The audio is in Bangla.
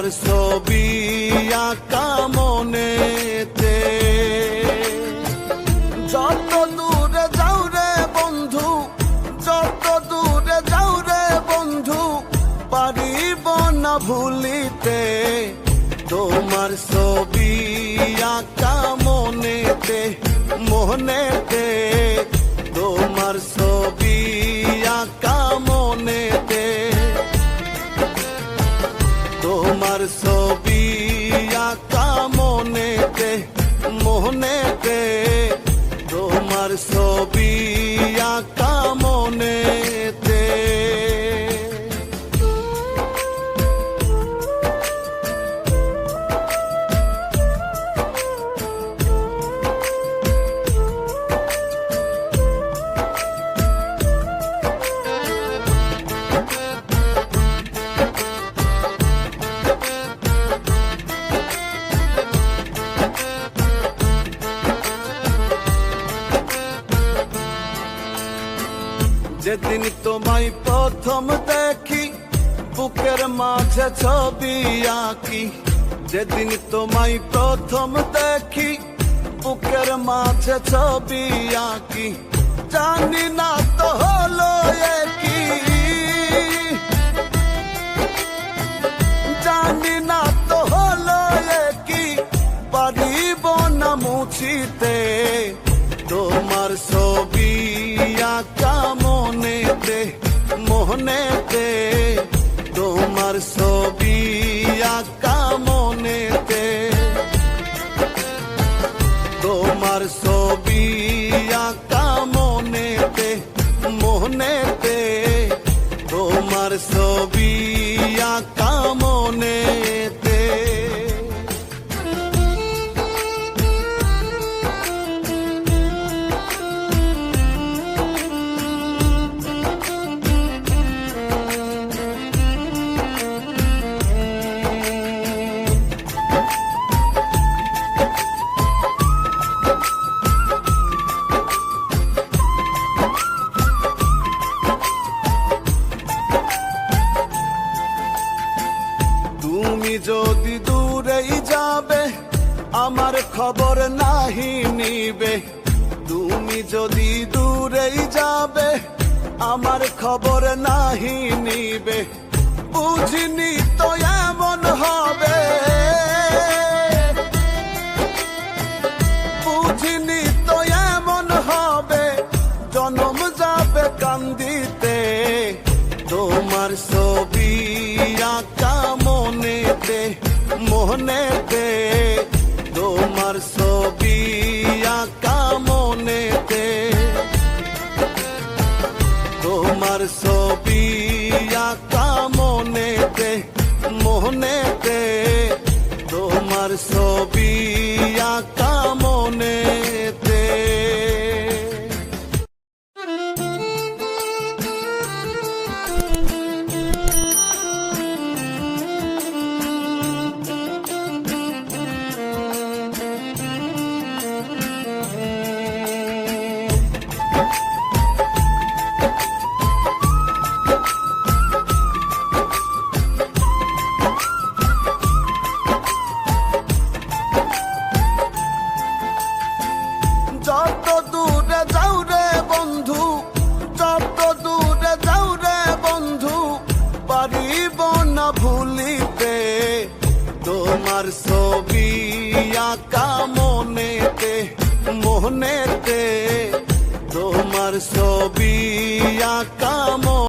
তোমার ছবি আঁকা মনেতে। যত দূরে যাও রে বন্ধু, যত দূরে যাও রে বন্ধু, পারিব না ভুলিতে তোমার ছবি আঁকা মনেতে, মনেতে তোমার ছবি আঁকা মনেতে, তোমার ছবি আঁকা মনেতে, মনেতে তোমার ছবি আঁকা মনেতে। যেদিন তোমায় প্রথম দেখি বুকের মাঝে ছবি আঁকি, যেদিন তোমায় প্রথম দেখি বুকের মাঝে ছবি আঁকি, জানি না তো হলো কি, জানি না তো হলো কি, পারিব না মুছিতে তোমার ছবি আঁকা মনেতে, মনেতে তোমার ছবি আঁকা মনেতে, তোমার ছবি আঁকা মনেতে, মনেতে তোমার ছবি আঁকা মনেতে। তুমি যদি দূরেই যাবে আমার খবর নাহি নিবে, তুমি যদি দূরেই যাবে আমার খবর নাহি নিবে, বুঝিনি তো এমন হবে, বুঝিনি তো এমন হবে, জনম যাবে কান্দিতে তোমার ছবি আঁকা মনেতে, মনেতে তোমার ছবি আঁকা মনেতে, তোমার ছবি আঁকা মনেতে, মনেতে তোমার ছবি আঁকা মনেতে। যত দূরে যাও রে বন্ধু, যত দূরে যাও রে বন্ধু, পারিব না ভুলিতে তোমার ছবি আঁকা মনেতে, মনেতে তোমার ছবি আঁকা